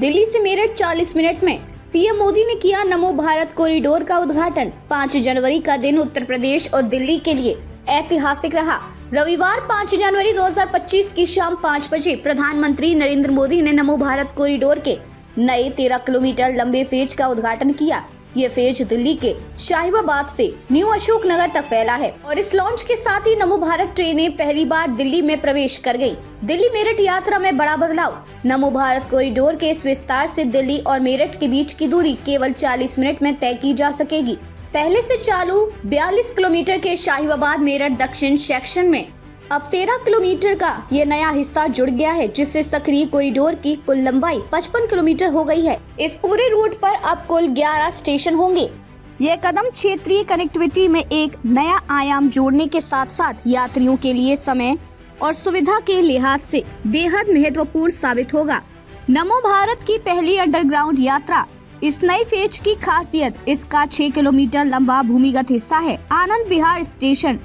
दिल्ली से मेरठ 40 मिनट में पीएम मोदी ने किया नमो भारत कॉरिडोर का उद्घाटन। 5 जनवरी का दिन उत्तर प्रदेश और दिल्ली के लिए ऐतिहासिक रहा। रविवार 5 जनवरी 2025 की शाम 5 बजे प्रधानमंत्री नरेंद्र मोदी ने नमो भारत कॉरिडोर के नए 13 किलोमीटर लंबे फेज का उद्घाटन किया। ये फेज दिल्ली के शाहीबाबाद से न्यू अशोक नगर तक फैला है और इस लॉन्च के साथ ही नमो भारत ट्रेनें पहली बार दिल्ली में प्रवेश कर गयी। दिल्ली मेरठ यात्रा में बड़ा बदलाव। नमो भारत कॉरिडोर के इस विस्तार से दिल्ली और मेरठ के बीच की दूरी केवल 40 मिनट में तय की जा सकेगी। पहले से चालू 42 किलोमीटर के शाहीबाबाद मेरठ दक्षिण सेक्शन में अब 13 किलोमीटर का ये नया हिस्सा जुड़ गया है, जिससे सक्रिय कॉरिडोर की कुल लंबाई 55 किलोमीटर हो गई है। इस पूरे रूट पर अब कुल 11 स्टेशन होंगे। ये कदम क्षेत्रीय कनेक्टिविटी में एक नया आयाम जोड़ने के साथ साथ यात्रियों के लिए समय और सुविधा के लिहाज से बेहद महत्वपूर्ण साबित होगा। नमो भारत की पहली अंडरग्राउंड यात्रा। इस नए फेज की खासियत इसका 6 किलोमीटर लंबा भूमिगत हिस्सा है। आनंद विहार स्टेशन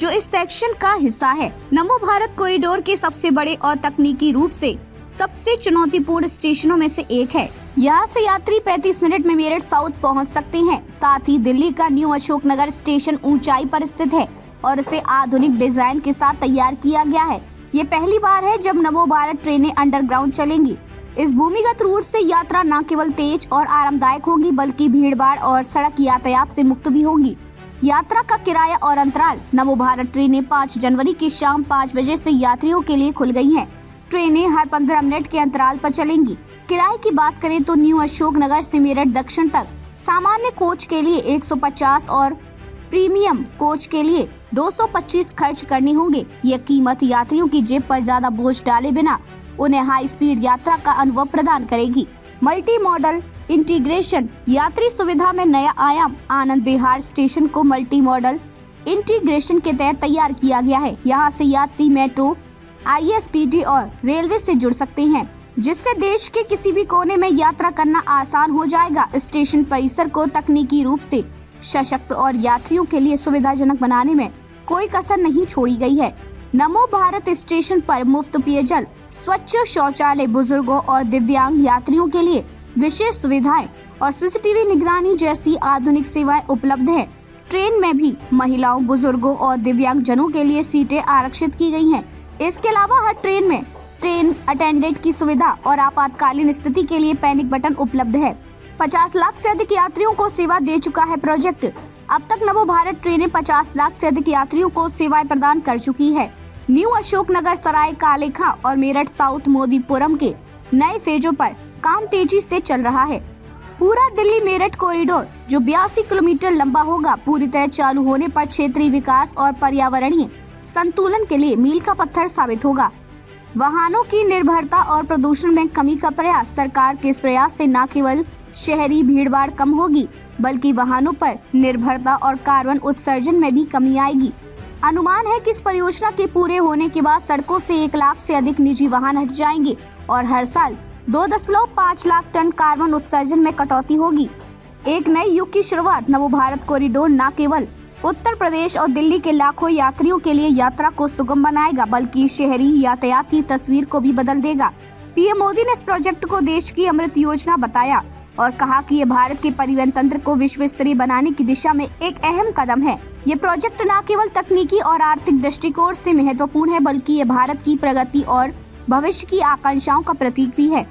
जो इस सेक्शन का हिस्सा है, नमो भारत कॉरिडोर के सबसे बड़े और तकनीकी रूप से सबसे चुनौतीपूर्ण स्टेशनों में से एक है। यहाँ से यात्री 35 मिनट में मेरठ साउथ पहुँच सकते हैं। साथ ही दिल्ली का न्यू अशोक नगर स्टेशन ऊंचाई पर स्थित है और इसे आधुनिक डिजाइन के साथ तैयार किया गया है। ये पहली बार है जब नमो भारत ट्रेनें अंडरग्राउंड चलेंगी। इस भूमिगत रूट से यात्रा न केवल तेज और आरामदायक होगी बल्कि भीड़भाड़ और सड़क यातायात से मुक्त भी होंगी। यात्रा का किराया और अंतराल। नमो भारत ट्रेनें 5 जनवरी की शाम 5 बजे से यात्रियों के लिए खुल गई हैं। ट्रेनें हर 15 मिनट के अंतराल पर चलेंगी। किराए की बात करें तो न्यू अशोक नगर से मेरठ दक्षिण तक सामान्य कोच के लिए 150 और प्रीमियम कोच के लिए 225 खर्च करनी होंगे। यह कीमत यात्रियों की जेब पर ज्यादा बोझ डाले बिना उन्हें हाई स्पीड यात्रा का अनुभव प्रदान करेगी। Multi modal integration. यात्री सुविधा में नया आयाम। आनंद विहार स्टेशन को मल्टी मॉडल इंटीग्रेशन के तहत तैयार किया गया है। यहाँ से यात्री मेट्रो, ISPD और रेलवे से जुड़ सकते हैं, जिससे देश के किसी भी कोने में यात्रा करना आसान हो जाएगा। स्टेशन परिसर को तकनीकी रूप से सशक्त और यात्रियों के लिए सुविधाजनक बनाने में कोई कसर नहीं छोड़ी गई है। नमो भारत स्टेशन पर मुफ्त पेयजल, स्वच्छ शौचालय, बुजुर्गों और दिव्यांग यात्रियों के लिए विशेष सुविधाएं और CCTV निगरानी जैसी आधुनिक सेवाएं उपलब्ध हैं। ट्रेन में भी महिलाओं, बुजुर्गों और दिव्यांग जनों के लिए सीटें आरक्षित की गई हैं। इसके अलावा हर ट्रेन में ट्रेन अटेंडेंट की सुविधा और आपातकालीन स्थिति के लिए पैनिक बटन उपलब्ध है। 50 लाख से अधिक यात्रियों को सेवा दे चुका है प्रोजेक्ट। अब तक नमो भारत ट्रेनें 50 लाख से अधिक यात्रियों को सेवाएं प्रदान कर चुकी है। न्यू अशोक नगर, सराय कालेखा और मेरठ साउथ मोदीपुरम के नए फेजों पर काम तेजी से चल रहा है। पूरा दिल्ली मेरठ कॉरिडोर जो 82 किलोमीटर लंबा होगा, पूरी तरह चालू होने पर क्षेत्रीय विकास और पर्यावरणीय संतुलन के लिए मील का पत्थर साबित होगा। वाहनों की निर्भरता और प्रदूषण में कमी का प्रयास। सरकार के इस प्रयास से न केवल शहरी भीड़भाड़ कम होगी बल्कि वाहनों पर निर्भरता और कार्बन उत्सर्जन में भी कमी आएगी। अनुमान है कि इस परियोजना के पूरे होने के बाद सड़कों से 1 लाख से अधिक निजी वाहन हट जाएंगे और हर साल 2.5 लाख टन कार्बन उत्सर्जन में कटौती होगी। एक नए युग की शुरुआत। नमो भारत कॉरिडोर न केवल उत्तर प्रदेश और दिल्ली के लाखों यात्रियों के लिए यात्रा को सुगम बनाएगा बल्कि शहरी यातायात की तस्वीर को भी बदल देगा। पीएम मोदी ने इस प्रोजेक्ट को देश की अमृत योजना बताया और कहा कि ये भारत के परिवहन तंत्र को विश्व स्तरीय बनाने की दिशा में एक अहम कदम है। ये प्रोजेक्ट न केवल तकनीकी और आर्थिक दृष्टिकोण से महत्वपूर्ण है बल्कि ये भारत की प्रगति और भविष्य की आकांक्षाओं का प्रतीक भी है।